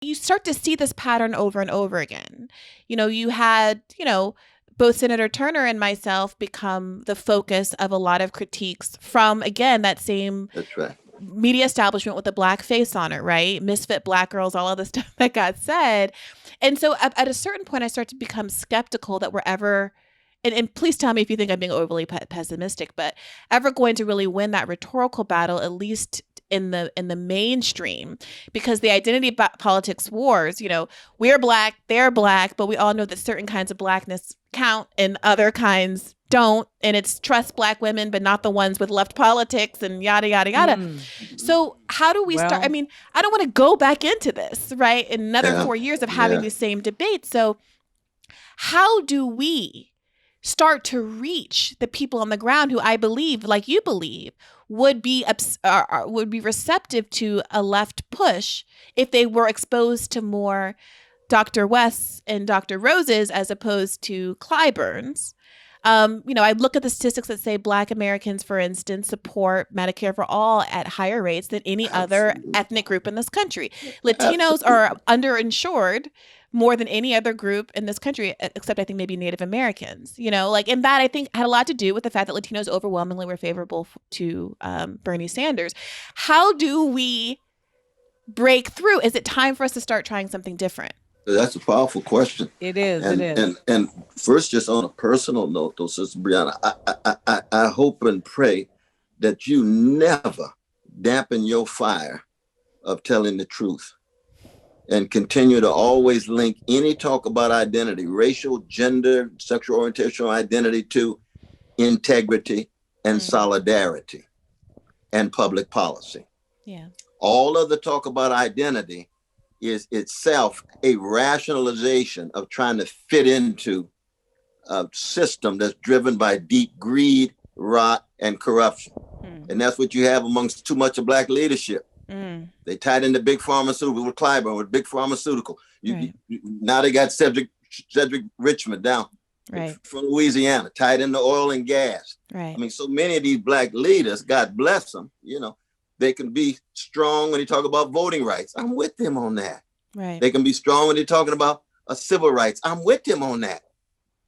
You start to see this pattern over and over again. You had, both Senator Turner and myself become the focus of a lot of critiques from, again, that same That's right. media establishment with the black face on it, right? Misfit black girls, all of the stuff that got said. And so at a certain point, I start to become skeptical that we're ever, and please tell me if you think I'm being overly pessimistic, but ever going to really win that rhetorical battle, at least in the mainstream, because the identity politics wars, we're black, they're black, but we all know that certain kinds of blackness count and other kinds don't, and it's trust black women but not the ones with left politics and yada yada yada. So how do we start? I mean, I don't want to go back into this, right, in another 4 years of having these same debates. So how do we start to reach the people on the ground who I believe, like you believe, would be receptive to a left push if they were exposed to more Dr. West's and Dr. Rose's as opposed to Clyburn's? I look at the statistics that say Black Americans, for instance, support Medicare for all at higher rates than any other ethnic group in this country. Latinos are underinsured more than any other group in this country, except I think maybe Native Americans, and that I think had a lot to do with the fact that Latinos overwhelmingly were favorable to Bernie Sanders. How do we break through? Is it time for us to start trying something different? That's a powerful question. It is. And first, just on a personal note, though, Sister Brianna, I hope and pray that you never dampen your fire of telling the truth, and continue to always link any talk about identity, racial, gender, sexual orientation, identity, to integrity and solidarity and public policy. Yeah. All of the talk about identity is itself a rationalization of trying to fit into a system that's driven by deep greed, rot, and corruption. And that's what you have amongst too much of Black leadership. They tied into big pharmaceutical with Clyburn, with big pharmaceutical. Now they got Cedric Richmond down from Louisiana, tied into oil and gas. Right. I mean, so many of these Black leaders, God bless them, they can be strong when they talk about voting rights. I'm with them on that. Right. They can be strong when they're talking about civil rights. I'm with them on that.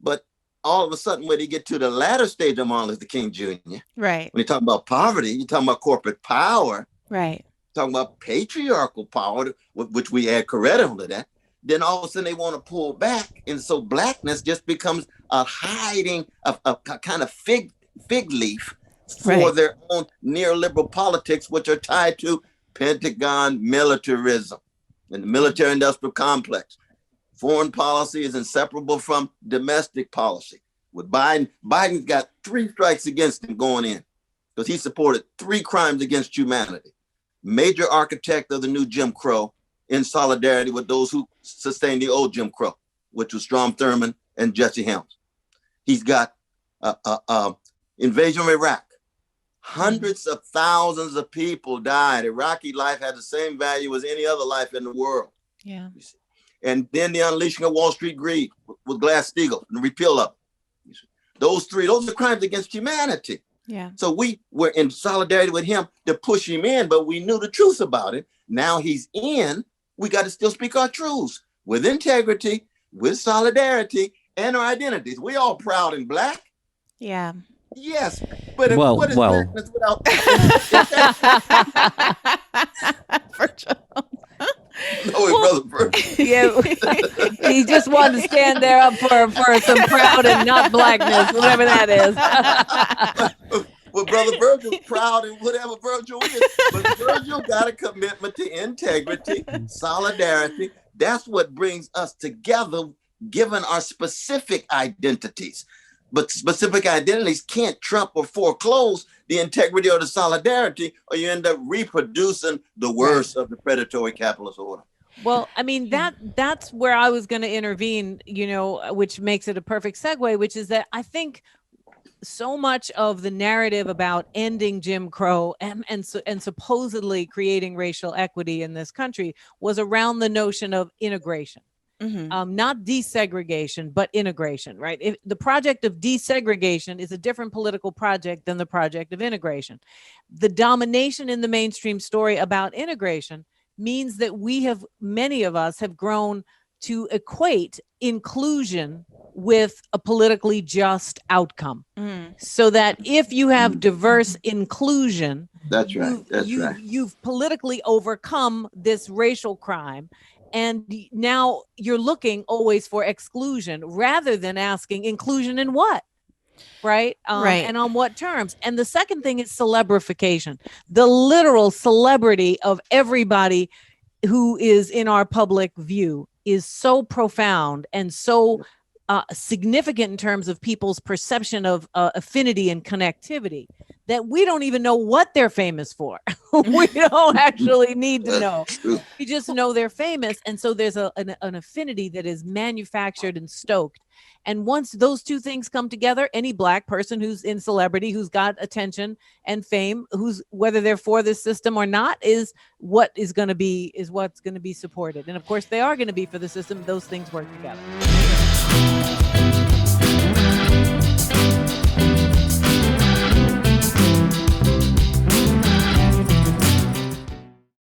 But all of a sudden, when they get to the latter stage of Martin Luther King Jr., right, when you talk about poverty, you're talking about corporate power, right, talking about patriarchal power, which we add Coretta onto that, then all of a sudden they want to pull back. And so Blackness just becomes a hiding, a kind of fig leaf for their own neoliberal politics, which are tied to Pentagon militarism and the military-industrial complex. Foreign policy is inseparable from domestic policy. With Biden's got 3 strikes against him going in because he supported 3 crimes against humanity. Major architect of the new Jim Crow, in solidarity with those who sustained the old Jim Crow, which was Strom Thurmond and Jesse Helms. He's got invasion of Iraq. Hundreds of thousands of people died. Iraqi life had the same value as any other life in the world. Yeah. And then the unleashing of Wall Street greed with Glass-Steagall and the repeal of it. Those are crimes against humanity. Yeah. So we were in solidarity with him to push him in, but we knew the truth about it. Now he's in. We got to still speak our truths with integrity, with solidarity, and our identities. We all proud and Black. Yeah. Yes, but what is Blackness without? Brother Burke. Yeah, he just wanted to stand there up for some proud and not Blackness, whatever that is. Well, Brother Virgil's proud and whatever Virgil is, but Virgil got a commitment to integrity, solidarity. That's what brings us together, given our specific identities. But specific identities can't trump or foreclose the integrity or the solidarity, or you end up reproducing the worst of the predatory capitalist order. Well, I mean, that's where I was going to intervene, which makes it a perfect segue, which is that I think so much of the narrative about ending Jim Crow and supposedly creating racial equity in this country was around the notion of integration. Not desegregation, but integration, right? If the project of desegregation is a different political project than the project of integration. The domination in the mainstream story about integration means that many of us have grown to equate inclusion with a politically just outcome. So that if you have diverse inclusion, That's right. You've politically overcome this racial crime. And now you're looking always for exclusion rather than asking inclusion in what? Right. And on what terms? And the second thing is celebrification, the literal celebrity of everybody who is in our public view is so profound and so significant in terms of people's perception of affinity and connectivity that we don't even know what they're famous for. We don't actually need to know. We just know they're famous. And so there's an affinity that is manufactured and stoked. And once those two things come together, any Black person who's in celebrity, who's got attention and fame, whether they're for this system or not, is what's going to be supported. And of course, they are going to be for the system. Those things work together.